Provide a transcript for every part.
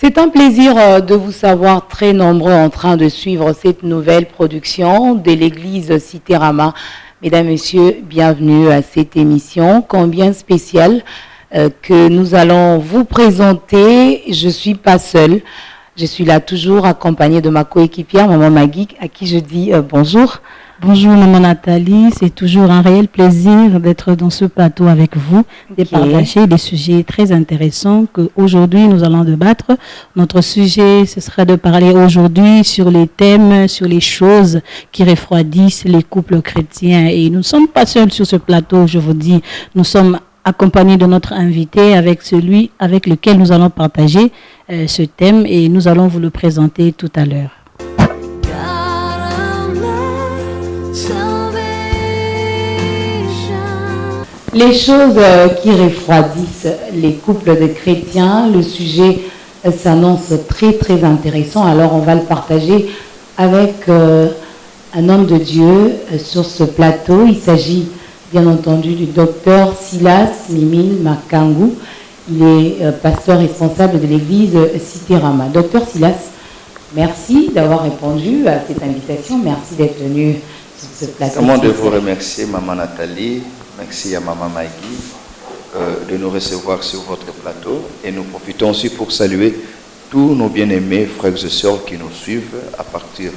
C'est un plaisir de vous savoir très nombreux en train de suivre cette nouvelle production de l'église Cité Rama. Mesdames, Messieurs, bienvenue à cette émission combien spéciale que nous allons vous présenter. Je ne suis pas seule, je suis là toujours accompagnée de ma coéquipière, Maman Magui, à qui je dis bonjour. Bonjour Maman Nathalie, c'est toujours un réel plaisir d'être dans ce plateau avec vous, de partager des sujets très intéressants qu'aujourd'hui nous allons débattre. Notre sujet, ce sera de parler aujourd'hui sur les thèmes, sur les choses qui refroidissent les couples chrétiens. Et nous ne sommes pas seuls sur ce plateau, je vous dis, nous sommes accompagnés de notre invité avec celui avec lequel nous allons partager ce thème et nous allons vous le présenter tout à l'heure. Les choses qui refroidissent les couples de chrétiens, le sujet s'annonce très très intéressant, alors on va le partager avec un homme de Dieu sur ce plateau. Il s'agit bien entendu du docteur Silas Mimile Makangu. Il est pasteur responsable de l'église Cité Rama. Docteur Silas, merci d'avoir répondu à cette invitation, merci d'être venu sur ce plateau. Comment de vous remercier, Maman Nathalie. Merci à Maman Magui de nous recevoir sur votre plateau et nous profitons aussi pour saluer tous nos bien-aimés frères et sœurs qui nous suivent à partir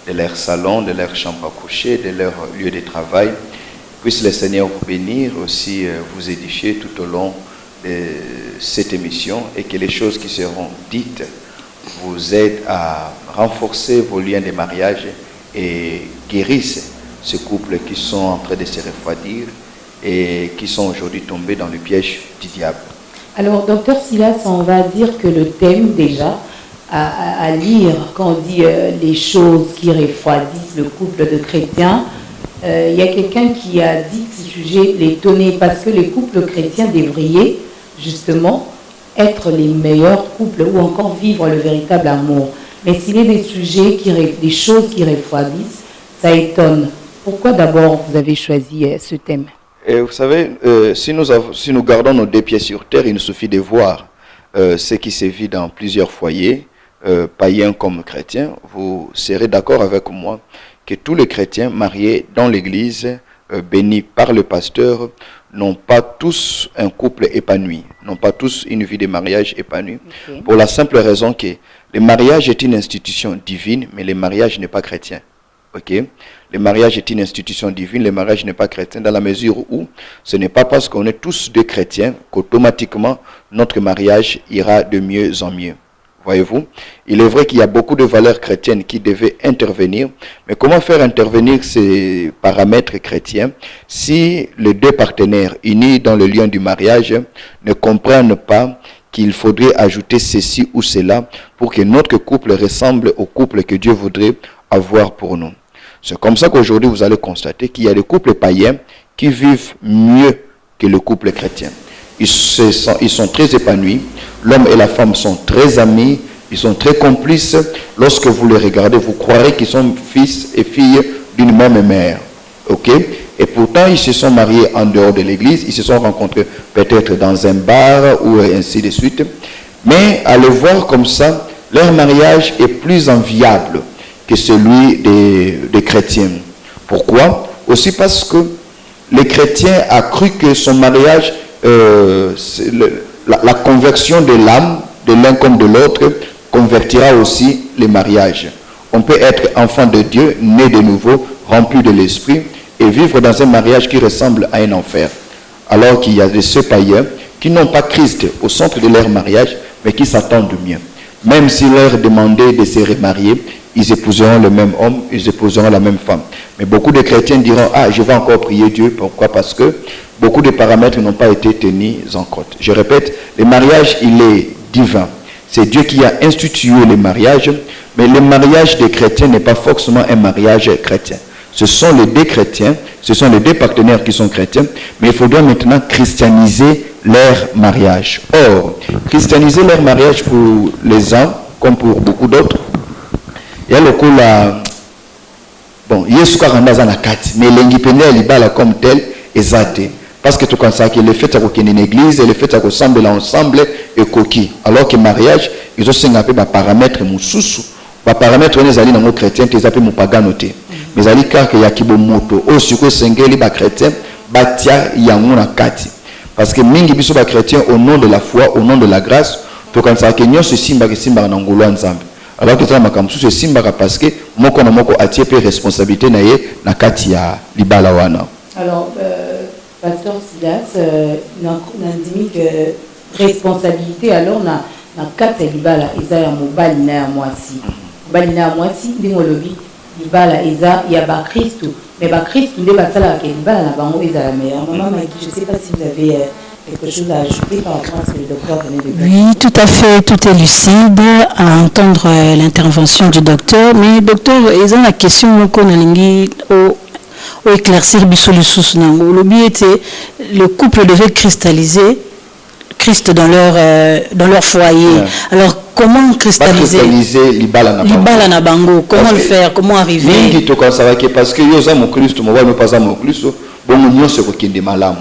de leur salon, de leur chambre à coucher, de leur lieu de travail. Puisse le Seigneur vous bénir, aussi vous édifier tout au long de cette émission et que les choses qui seront dites vous aident à renforcer vos liens de mariage et guérissent ces couples qui sont en train de se refroidir et qui sont aujourd'hui tombés dans le piège du diable. Alors, docteur Silas, on va dire que le thème déjà, à lire, quand on dit les choses qui refroidissent le couple de chrétiens, il y a quelqu'un qui a dit que ce sujet l'étonnait parce que les couples chrétiens devraient justement être les meilleurs couples ou encore vivre le véritable amour. Mais s'il y a des sujets, des choses qui refroidissent, ça étonne. Pourquoi d'abord vous avez choisi ce thème? Et vous savez, si nous gardons nos deux pieds sur terre, il nous suffit de voir ce qui se vit dans plusieurs foyers, païens comme chrétiens. Vous serez d'accord avec moi que tous les chrétiens mariés dans l'église, bénis par le pasteur, n'ont pas tous un couple épanoui, n'ont pas tous une vie de mariage épanouie. Okay. Pour la simple raison que le mariage est une institution divine, mais le mariage n'est pas chrétien. Okay. Le mariage est une institution divine, le mariage n'est pas chrétien dans la mesure où ce n'est pas parce qu'on est tous des chrétiens qu'automatiquement notre mariage ira de mieux en mieux. Voyez-vous, il est vrai qu'il y a beaucoup de valeurs chrétiennes qui devaient intervenir, mais comment faire intervenir ces paramètres chrétiens si les deux partenaires unis dans le lien du mariage ne comprennent pas qu'il faudrait ajouter ceci ou cela pour que notre couple ressemble au couple que Dieu voudrait avoir pour nous. C'est comme ça qu'aujourd'hui, vous allez constater qu'il y a des couples païens qui vivent mieux que le couple chrétien. Ils sont très épanouis. L'homme et la femme sont très amis. Ils sont très complices. Lorsque vous les regardez, vous croirez qu'ils sont fils et filles d'une même mère. Okay? Et pourtant, ils se sont mariés en dehors de l'église. Ils se sont rencontrés peut-être dans un bar ou ainsi de suite. Mais à le voir comme ça, leur mariage est plus enviable que celui des chrétiens. Pourquoi? Aussi parce que le chrétien a cru que son mariage, la conversion de l'âme, de l'un comme de l'autre, convertira aussi les mariages. On peut être enfant de Dieu, né de nouveau, rempli de l'esprit, et vivre dans un mariage qui ressemble à un enfer. Alors qu'il y a de ceux païens qui n'ont pas Christ au centre de leur mariage, mais qui s'attendent mieux. Même s'il leur demandait de se remarier, ils épouseront le même homme, ils épouseront la même femme. Mais beaucoup de chrétiens diront, ah, je vais encore prier Dieu. Pourquoi? Parce que beaucoup de paramètres n'ont pas été tenus en compte. Je répète, le mariage, il est divin. C'est Dieu qui a institué le mariage, mais le mariage des chrétiens n'est pas forcément un mariage chrétien. Ce sont les deux chrétiens, ce sont les deux partenaires qui sont chrétiens, mais il faudra maintenant christianiser leur mariage. Or, christianiser leur mariage pour les uns, comme pour beaucoup d'autres, il y a le coup là, bon, Yesu karanda za nakati, mais l'engipende libala comme tel ezate. parce que tu penses que le fait qu'il y ait une église et le fait qu'on semble ensemble et coquille, alors que mariage ils ont un peu des paramètres moussous, des paramètres on les alliés dans nos chrétiens, ils appellent mon paganoté, mais alliés car qu'il y a qui bon moto, au sucre sengeli bas chrétiens, batia yanguna kati, parce que mingi biso bas chrétiens au nom de la foi, au nom de la grâce, tu penses que nous ce simba n'angolo ensemble. Alors que tu as ce simba parce que moko na moko atie pe responsabilité na ye na kati ya libala wana. Alors Pasteur Silas, nous que responsabilité alors na kati libala eza ya mobali na ya mwasi. Mobali na ya mwasi ndingo lobi libala eza ya ba Christ, mais ba Christ nde basala ke libala na bango eza la meilleure. Maman Maggie, je sais pas si vous avez quelque chose à ajouter par rapport à ce que le docteur venait de dire. Oui, tout à fait, tout est lucide à entendre l'intervention du docteur, mais docteur, ils ont la question qu'on a au éclaircir Bissou Nango. Le but était le couple devait cristalliser Christ dans leur foyer. Yeah. Alors comment cristalliser Libala na bango? Comment le faire? Comment arriver? Mingi to quand ça va parce que yo za mon Christ, mo va me pas mon Christ, bon nous se kokende malamu.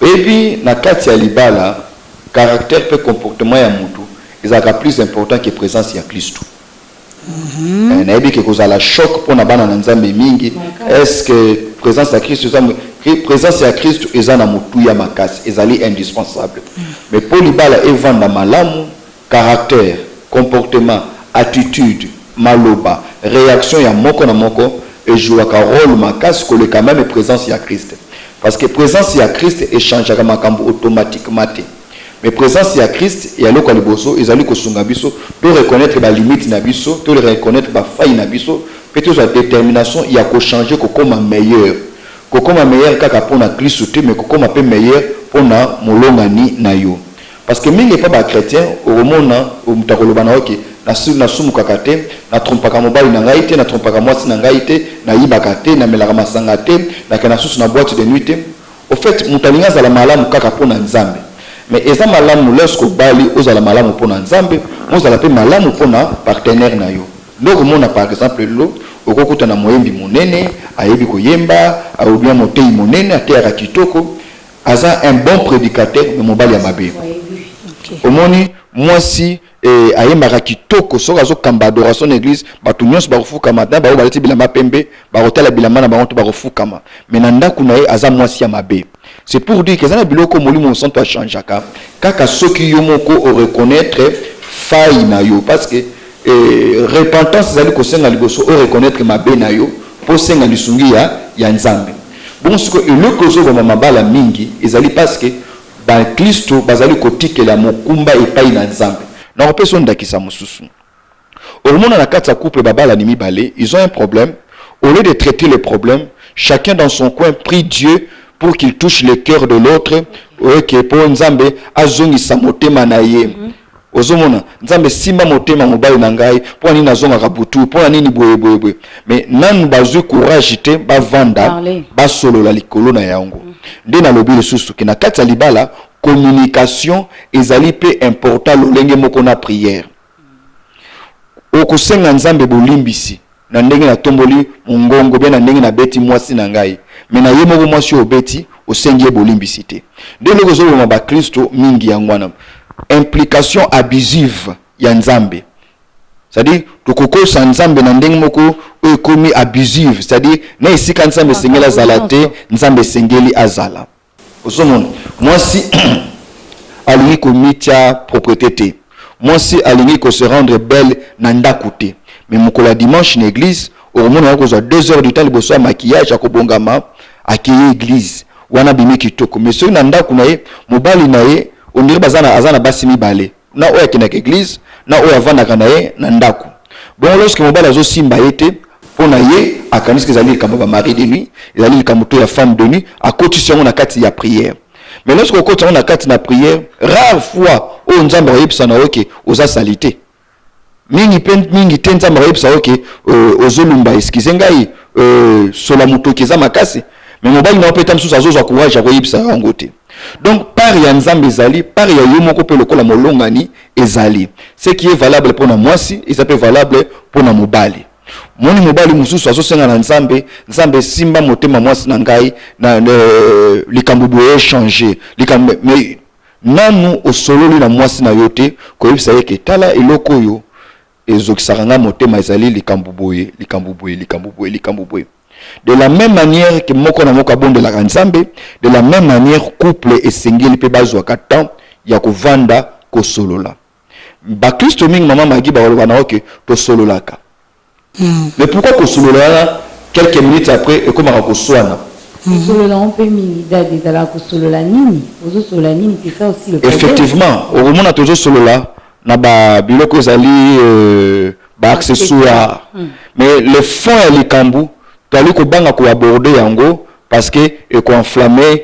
Et puis na kati ya libala caractère pe comportement ya mutu ezaka plus important que présence ya Christ. Na ebi ke koza la choc pour na bana na nzambe mingi. Est-ce que présence ya Christ présence ya Christ ezana mutu ya makasi ezali indispensable. Mais pour libala evanda malamu caractère, comportement, attitude, maloba, réaction ya moko na moko et joue un rôle makasi que le quand même présence ya Christ. Parce que présence ya Christ échange avec makambo automatiquement. Mais présence ya Christ et alors que les bosso ils allaient kosunga biso pour reconnaître la limite na biso, pour reconnaître la faille na biso, peut-être la détermination il y a ko changer comme meilleur. Comme meilleur kaka pour na Christ mais comme peu meilleur pour na molongani na yo. Parce que mingi pas ba chrétien au mona au mutakoloba na OK na sumu kakate na trompaka mobali na ngaite na trompaka mwasi na ngaite na yibakate na melaka masanga te na kana susu na boîte de nuit. Au fait mutalinga za la malamu kaka pona nzambe. Mais eza malamu lorsque bali ozala malamu pona nzambe, ozala pe malamu pona partenaire na yo. Donc mona par exemple lo okokuta na moyembi monene ayebi koyemba au bien motei monene atera kitoko aza un bon prédicateur mais mobali ya mabe. Omoni mwasi ayembaka kitoko soka zo kamba adoration église batu nyonso bakofuka matin ba baleti bilamba pembe bakotala bilamba na bango to bakofukama mais na ndaku na ye aza mwasi ya mabe. C'est pour dire que ça na biloko molimo santo achangeaka kaka soki yo moko o reconnaître faille na yo parce que repentance zali ko senga liboso o reconnaître mabe na yo po senga lisungi ya nzambe. Bon ce que le kozo ba mabala mingi ezali parce que dans Christo bazali kotikela mokumba epai na nzambe na opeso ndakisa mususu au monde na kati ya couple babala ni mibale ils ont un problème au lieu de traiter le problème chacun dans son coin prie Dieu pour qu'il touche le cœur de l'autre que pour nzambe azongisa motema na ye ozomona nzambe simba motema mobali na ngai pour nini nazonga kabutu pour nini boye mais nanu bazui courage te bavanda basolo la likolo na yango nde na lobi lisusu ke na kati ya libala communication ezali pe important lolenge moko na prière okosenga nzambe bolimbisi na ndenge na tomboli mungongo be na ndenge na beti mwasi na ngai mais na ye moko mwasi obeti osengi bolimbisi te nde loko zo ma ba Kristo mingi yangwana implication abusive ya nzambe. C'est-à-dire tukoko sa nzambe na ndenge moko ekomi abusive, c'est-à-dire na isika nzambe sengeli azala te nzambe sengeli azala. Osomona mwasi alingi komitia propriété te. Mwasi alingi ko se rendre belle na ndaku te. Mais mokola dimanche na église au moment où 2 heures du temps liboso ya maquillage akobongama akiye église wana bimi kitoko. Mais so na ndaku na ye mobali na ye on dirait azana basi mibale na oya kinaka église na oya vandaka na ye na ndaku. Bon lorsque mobali azo simba yete pona ye akanisi kezali likambo ba mari de nuit ezali likambo to ya femme de nuit akotisi yango na kati ya prière. Mais lorsque okotisi yango na kati na prière rare fois o nzambe oyebisa na oke oza salite mingi te nzambe oyebisa oke ozolumba eskize ngai sola mutoki eza makasi mais mobali na opeta msusu azozwa courage akoyebisa yango te. Donc par ya nzambe ezali par ya yo moko pe lokola molongani ezali ce qui est valable pour na mwasi et ça peut valable pour na mobali. moni mobali mususu azosenga na nzambe nzambe simba motema mwasi na ngai na likambo boye changer likambo mais nanu osololi na mwasi na yote koyebisa yeke tala eloko yo ezokisaka nga motema ezali likambo boye de la même manière que moko na moko abondelaka nzambe de la même manière couple esengeli mpe bazwaka temps ya kovanda kosolola bakristo mingi mama magi bakoloba na oke tosololaka mais pourquoi kosolola quelques minutes après ekomaka koswana kosolola mpe mingi dadi ezala kosolola nini ozosolola nini c'est ça aussi le problème effectivement okomona tozosolola na babiloko ezali baaccessoire mais le fond ya likambo toali kobanga koaborder yango parce que ekoinflamme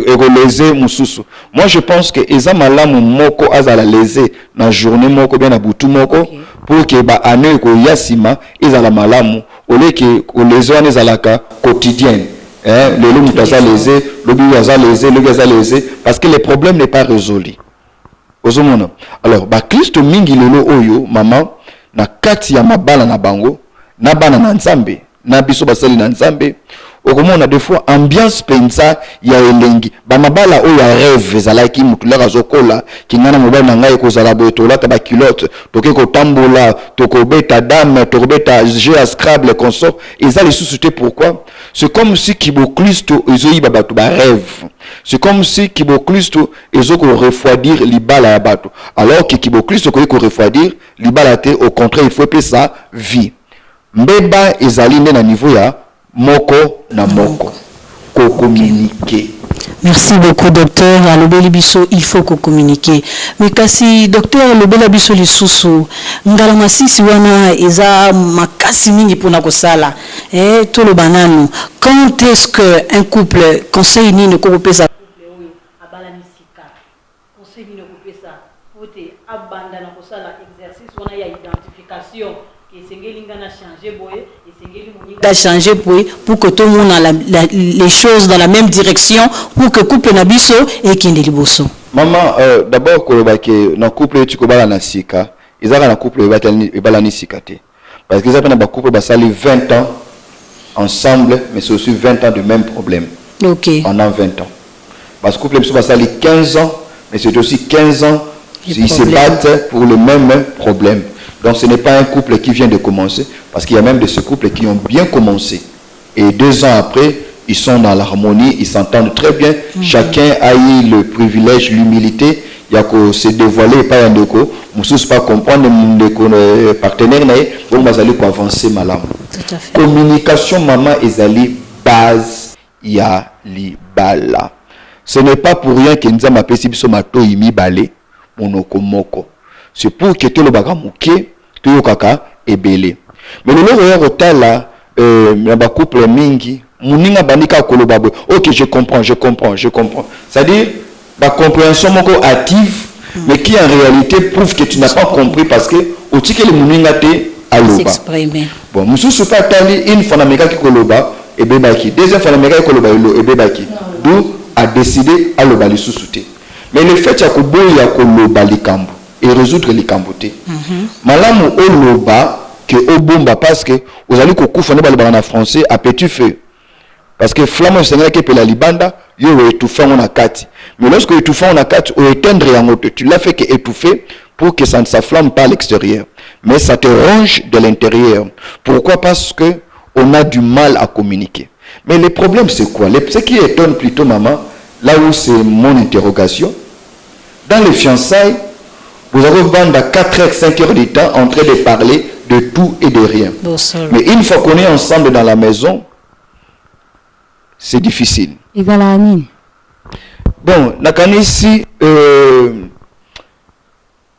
ekoleze mususu. Moi je pense que eza malamu moko azala leze na journée moko bien na butu moko pour que ba ane ko yasima ezala malamu ole que leze wana ezalaka quotidienne lelo mutu aza leze lobi aza leze lobi aza leze parce que le problème n'est pas résolu. Ozomona alors ba Kristo mingi lelo oyo mama na kati ya mabala na bango na bana na nzambe na biso basali na nzambe okomona des fois ambiance pensa ya elengi ba mabala oyo ya rêve ezalaki mutu laka zokola kingana mobali na ngai kozala boye tolata ba culotte toke kotambola tokobeta dame tokobeta jeu à Scrabble consort ezali suscité. Pourquoi? C'est comme si Kiboklisto ezoyiba batu ba rêve. C'est comme si Kiboklisto ezoko refroidir libala ya batu alors que Kiboklisto ko refroidir libala te, au contraire il faut payer sa vie. Mbeba ezali na niveau ya moko na moko ko communiquer. Merci beaucoup docteur. À l'obéli biso il faut qu'on communique. Mais kasi docteur l'obéli biso lisusu ngala masisi wana eza makasi mingi pona kosala to lo bananu. Quand est-ce que un couple conseil nini ko pesa couple oyo abala misika conseil nini ko pesa pote abanda na kosala exercice wana ya identification changer pour que tout le monde a les choses dans la même direction pour que couple nabiso et qui liboso. Maman d'abord koloba ke na couple tu kobala na sika ezaka na couple ebala ni sikate parce que ça na ba couple basali 20 ans ensemble mais c'est aussi 20 ans du même problème. OK. Pendant 20 ans. Parce que couple basali 15 ans mais c'est aussi 15 ans ils se battent pour le même problème. Donc ce n'est pas un couple qui vient de commencer, parce qu'il y a même de ces couples qui ont bien commencé. Et 2 ans après, ils sont dans l'harmonie, ils s'entendent très bien. Chacun a eu le privilège, l'humilité, il y a que se dévoiler, pas un déco, ne pas comprendre mon partenaire, donc vous allez avancer malam. Communication, maman, ezali base, il y a libala. Ce n'est pas pour rien que nous avons appelé ça mato imi balé, monoko moko. C'est pour que tout le bagamuke tout kaka ebele. Mais le loyer otala na couple mingi muninga bandika koloba boy. OK, je comprends. C'est-à-dire la compréhension moko active mais qui en réalité prouve que tu n'as pas compris parce que otike le muninga te aloba. S'exprimer. Bon, mususu pa tali une fois na meka ki koloba ebebaki. Deuxième fois na meka ki koloba ebebaki. D'où a décidé aloba li susute. Mais le fait ya ko boya koloba likambo et résoudre les cambotés. Malamu oloba que obomba parce que vous allez kokufa na français à petit feu. Parce que flamme c'est que pe la libanda yo étouffer on a kati. Mais lorsque étouffer on a kati ou éteindre yango tu l'as fait que étouffer pour que ça ne s'enflamme pas à l'extérieur. Mais ça te ronge de l'intérieur. Pourquoi? Parce que on a du mal à communiquer. Mais le problème c'est quoi? Ce qui étonne plutôt maman, là où c'est mon interrogation, dans les fiançailles vous avez vendu à 4 heures, 5 heures de temps en train de parler de tout et de rien. Mais une fois qu'on est ensemble dans la maison, c'est difficile. Bon, ici,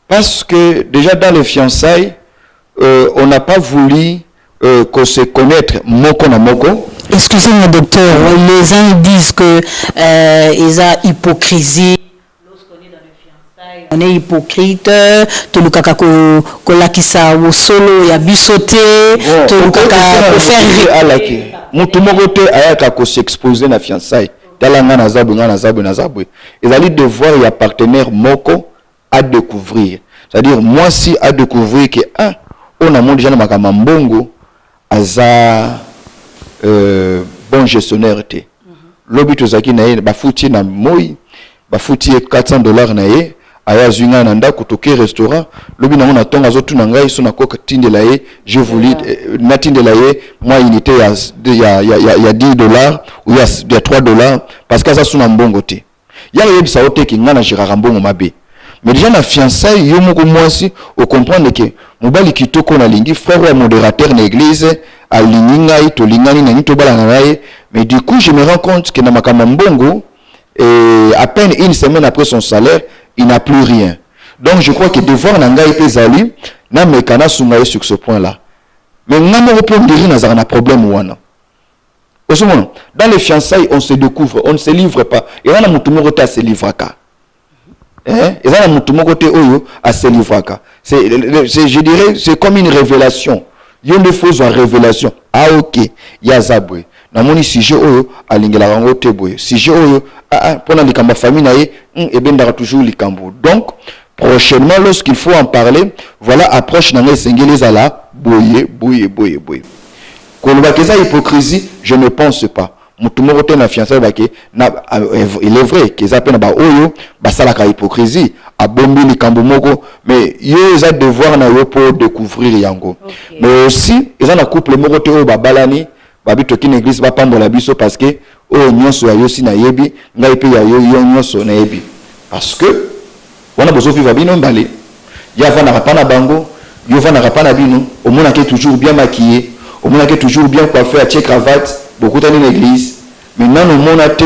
parce que déjà dans les fiançailles, on n'a pas voulu qu'on se connaître moko na moko. Excusez-moi docteur, les uns disent que ils ont hypocrisie. On est hypocrite, tout le kaka ko lakisa wo solo ya bisoté, tout le kaka ko faire alaki. Mutu moko te ayaka ko s'exposer na fiançailles. Talanga na zabwe. Ezali devoir ya partenaire moko à découvrir. C'est-à-dire moi si à découvrir que on a mon déjà na mbongo aza bon gestionnaire te lobi tozaki na ye bafuti na moi bafuti $400 na ye aya zunga na ndako toke restaurant lobi na mona tonga zotu na ngai so na koka tindela ye je voulais na tindela ye moi unité ya $10 ou ya $3 parce que ça suna mbongo te ya yebisa ote ki ngana jiraka mbongo mabe mais déjà na fiançailles yo moko mwasi au comprendre que mobali kitoko na lingi frère wa modérateur na église alininga ito lingani na nito bala na naye mais du coup je me rends compte que na makamba mbongo et à peine une semaine après son salaire il n'a plus rien. Donc je crois que devoir na ngai pezali na mekana sunga sur ce point là. Mais ngamo répondre na zana problème wana. Dans les fiançailles on se découvre, on ne se livre pas. Et là na mutu moko te se livre ka. Et là na mutu moko te oyo a se livre ka. C'est je dirais c'est comme une révélation. Yo ne faut une révélation. Ah OK, ya zabwe. Na moni sujet oyo alingela rango te boye. Sujet oyo pour la famille et bien toujours likambo. Donc prochainement lorsqu'il faut en parler, voilà approche na ngai sengeli zala boye. Koloba keza hypocrisie, je ne pense pas. Mutu moko te na fiancé bake na il est vrai que ça pena ba oyo ba sala ka hypocrisie abombi likambo moko mais yo za devoir na yo pour découvrir yango. Okay. Mais aussi ils ont un couple moko te oyo ba balani babi toki na église ba pambola biso parce que o nyonso ya yosi na yebi ngai pe ya yo nyonso na yebi parce que wana bozo vivre bino mbale ya va na rapana bango yo va na rapana bino au monde qui est toujours bien maquillé au monde qui est toujours bien coiffé à cravate beaucoup dans l'église maintenant au monde te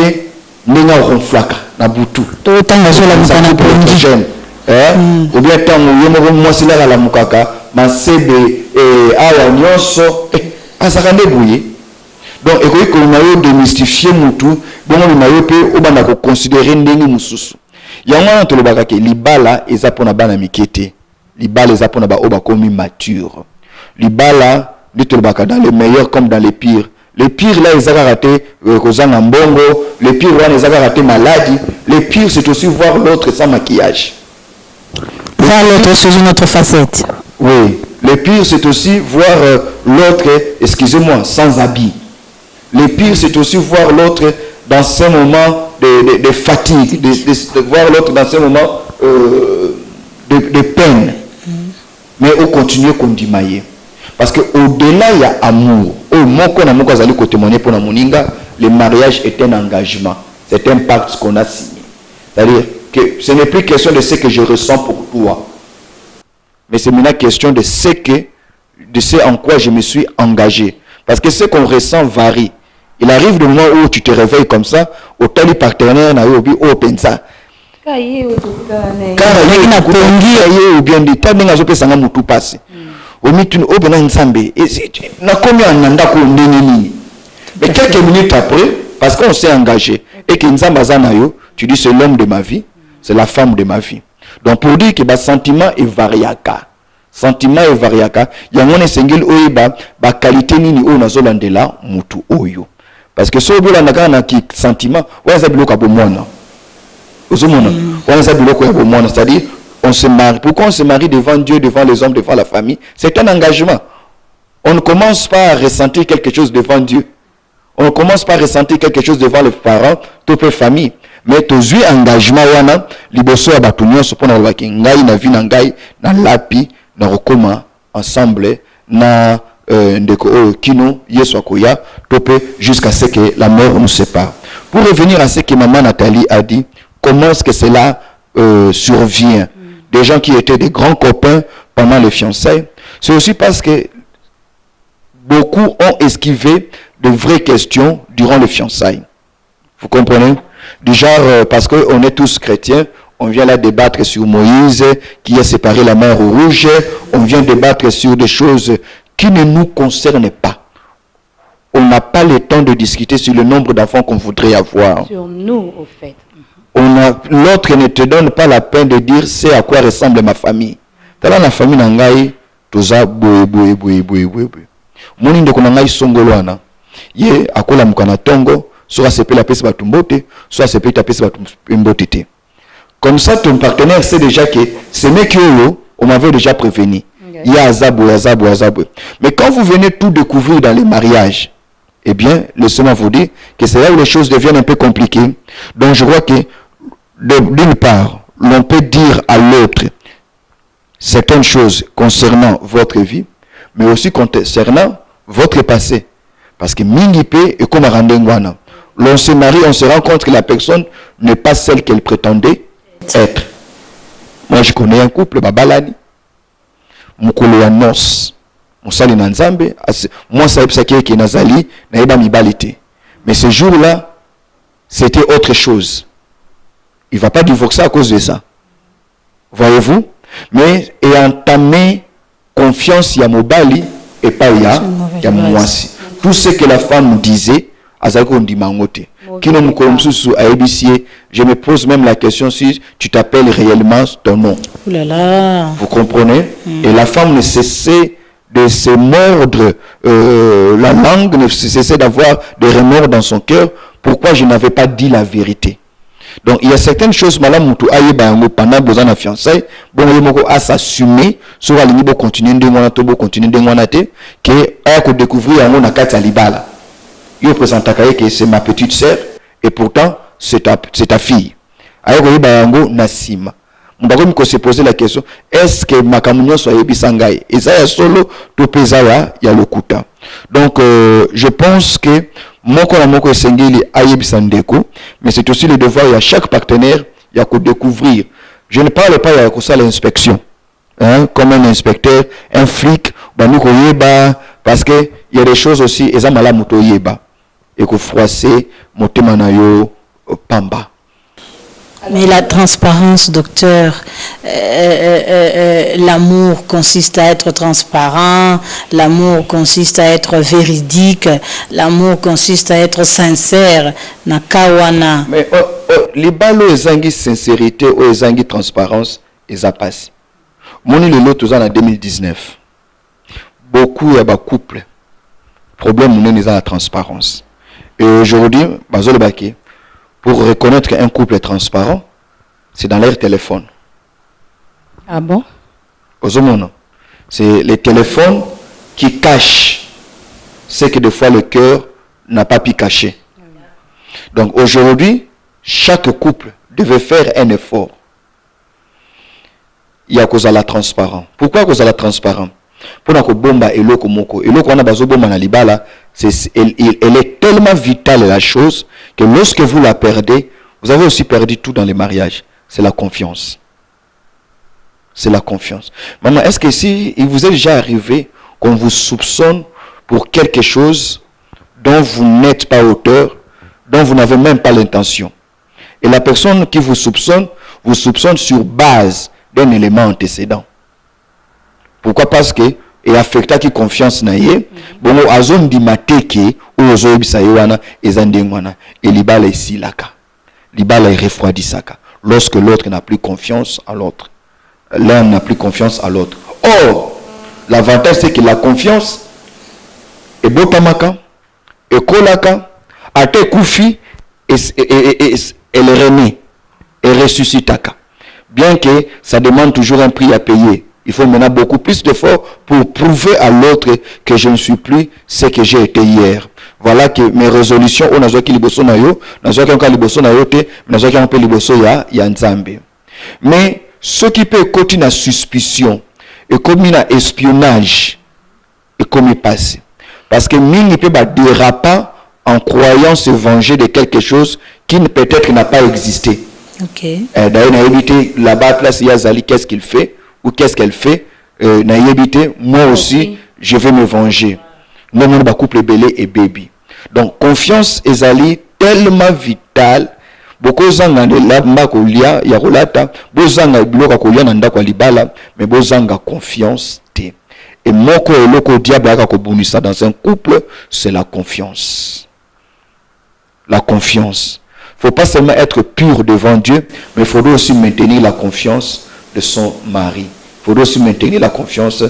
ninga ronflaka na butu to tanga so la mukana pongi ou bien tango yo mo mo sila la mukaka masebe awa nyonso asakande buye. Donc et que mayo démystifier mutu bon mayo pe obanda ko considérer ndenge mususu yango to lobaka ke libala eza pona bana mikete libala eza pona ba oba komi mature libala dit lobaka dans les meilleurs comme dans les pires là ils ont raté kozanga mbongo les pires là ils ont raté maladie les pires c'est aussi voir l'autre sans maquillage voir l'autre sous une autre facette. Oui, le pire c'est aussi voir l'autre excusez-moi sans habit. Le pire, c'est aussi voir l'autre dans ces moments de fatigue, de voir l'autre dans ces moments de peine. Mais on continue comme dit Maïe. Parce qu'au-delà, il y a amour. Le mariage est un engagement. C'est un pacte qu'on a signé. C'est-à-dire que ce n'est plus question de ce que je ressens pour toi. Mais c'est maintenant question de ce en quoi je me suis engagé. Parce que ce qu'on ressent varie. Il arrive le moment où tu te réveilles comme ça, au tel partenaire na yobi au pensa. Ou bien dit ta ninga zope sanga mutu passe. Au mitu au bena nsambe. Na combien nanda ko ndeni. Mais quelques minutes après, parce qu'on s'est engagé et que nzamba zana yo, tu dis c'est l'homme de ma vie, c'est la femme de ma vie. Donc pour dire que ba sentiment est variaka. Sentiment est variaka. Yangone sengel oyiba ba qualité nini o nazolandela mutu oyo. Parce que ce que vous sentiment, c'est-à-dire, on se marie. Pourquoi on se marie devant Dieu, devant les hommes, devant la famille? C'est un engagement. On ne commence pas à ressentir quelque chose devant Dieu. On ne commence pas à ressentir quelque chose devant les parents, toute la famille. Mais tu as un engagement, liboso ya batunyo sopona lwaki ngai na vie na ngai na lapi na rokoma ensemble na ndeko kino yesu akoya topé jusqu'à ce que la mort nous sépare. Pour revenir à ce que maman Nathalie a dit, comment est-ce que cela survient? Des gens qui étaient des grands copains pendant les fiançailles, c'est aussi parce que beaucoup ont esquivé de vraies questions durant les fiançailles. Vous comprenez? Du genre, parce qu'on est tous chrétiens, on vient là débattre sur Moïse qui a séparé la mer Rouge, on vient débattre sur des choses qui ne nous concernent pas. On n'a pas le temps de discuter sur le nombre d'enfants qu'on voudrait avoir. Sur nous, au fait. L'autre ne te donne pas la peine de dire c'est à quoi ressemble ma famille. Dans la famille nangai, toza boue. Moni ndeko nangai songolwana. Ye akola mukana tongo, soit c'est la peste batumbote, soit c'est la peste batumbotete. Comme ça, ton partenaire sait déjà que ce mec on m'avait déjà prévenu. Il y a azabou. Mais quand vous venez tout découvrir dans les mariages, eh bien, laissez-moi vous dire que c'est là où les choses deviennent un peu compliquées. Donc, je crois que, d'une part, l'on peut dire à l'autre certaines choses concernant votre vie, mais aussi concernant votre passé. Parce que mingipe et comme Arandengwana, l'on se marie, on se rend compte que la personne n'est pas celle qu'elle prétendait être. Moi, je connais un couple, Babalani, Mukolo ya nos, Moussali Nanzambe, moi, ça qui est Nazali, Naïba Mibalite. Mais ce jour-là, c'était autre chose. Il ne va pas divorcer à cause de ça. Voyez-vous? Mais et entamer confiance, il y a Mobali et pas il y a Mouassi. Tout ce que la femme disait, Azako Ndimangote. Je me pose même la question si tu t'appelles réellement ton nom. Ouh là là. Vous comprenez? Et la femme ne cessait de se mordre la langue, ne cessait d'avoir des remords dans son cœur. Pourquoi je n'avais pas dit la vérité? Donc il y a certaines choses, madame Moutou Ayebango, pendant besoin de fiançailles, bon, il à s'assumer, sur la ligne, continuer de monter, que à découvrir un mot à Libala. Il présente que c'est ma petite sœur, et pourtant c'est ta fille. Ayebango Nassima. On va se poser la question, est-ce que Makamunyo soit Ebisangai? Et ça, il y a solo, tout pesawa, il y a le kuta. Donc, je pense que Moko Sengeli Ayebisandeko, mais c'est aussi le devoir, il y a chaque partenaire, il y a qu'à découvrir. Je ne parle pas, il y a que ça l'inspection. Comme un inspecteur, un flic, parce que il y a des choses aussi, et ça m'a la moto yeba. Et que froisser, motemanayo, pamba. Mais la transparence, docteur, l'amour consiste à être transparent, l'amour consiste à être véridique, l'amour consiste à être sincère. Nakawana. Mais les balles ezangi sincérité ou ezangi transparence, ils a passé. Mon le lot en 2019. Beaucoup de couples. Problème mon est la transparence. Et aujourd'hui, bazole baki. Pour reconnaître qu'un couple est transparent, c'est dans leur téléphone. Ah bon? C'est les téléphones qui cachent ce que des fois le cœur n'a pas pu cacher. Donc aujourd'hui, chaque couple devait faire un effort. Il y a cause à la transparence. Pourquoi cause à la transparence? Pour que bomba et l'eau moko et l'eau qu'on a besoin bomba na libala, elle est tellement vitale la chose que lorsque vous la perdez, vous avez aussi perdu tout dans les mariages. C'est la confiance. C'est la confiance. Maman, est-ce que si il vous est déjà arrivé qu'on vous soupçonne pour quelque chose dont vous n'êtes pas auteur, dont vous n'avez même pas l'intention, et la personne qui vous soupçonne sur base d'un élément antécédent? Pourquoi? Parce que et affecta qui confiance naie bon azon di mateke ou ozo ebisa yoana ezandengwana et libala ici laka libala refroidissaka lorsque l'autre n'a plus confiance à l'autre, l'un n'a plus confiance à l'autre. Or l'avantage c'est que la confiance est botamaka et kolaka ate kufi et elle renaît et ressuscitaka, bien que ça demande toujours un prix à payer. Il faut maintenant beaucoup plus d'efforts pour prouver à l'autre que je ne suis plus ce que j'ai été hier. Voilà que mes résolutions, on a joué qui liboso na yo, na joué qui liboso na yo te, na joué qui on peut liboso ya nzambe. Mais ce qui peut continuer à suspicion et comme à espionnage et comme il passe. Parce que mine ne peut pas déraper en croyant se venger de quelque chose qui peut-être n'a pas existé. Ok. D'ailleurs, on a évité là-bas, place Yazali, qu'est-ce qu'il fait? Ou qu'est-ce qu'elle fait? Moi aussi, je vais me venger. Nous, on a couple belé et baby. Donc, confiance est tellement vitale. Beaucoup zanga de la makolia, yarolata, bozanga bloka kolia nanda kwa libala, mais bozanga confiance te. Et moko et loko diable aka kobunisa dans un couple, c'est la confiance. La confiance. Faut pas seulement être pur devant Dieu, mais il faudrait aussi maintenir la confiance de son mari. Il faudrait aussi maintenir la confiance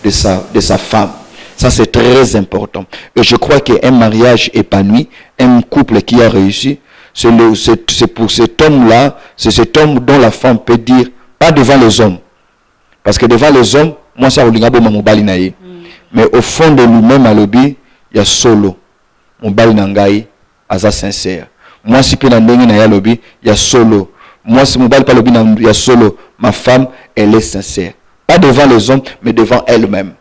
de sa femme. Ça, c'est très important. Et je crois qu'un mariage épanoui, un couple qui a réussi, c'est pour cet homme-là, c'est cet homme dont la femme peut dire, pas devant les hommes. Parce que devant les hommes, moi ça olinga boma mobali na ye. Mais au fond de lui-même à lobby, il y a solo. Mobali na ngai aza sincère. Moi si pe na ndenge na ya lobby, il y a solo. Moi si mobali pa lobby na il y a solo. Ma femme, elle est sincère. Pas devant les hommes, mais devant elle-même.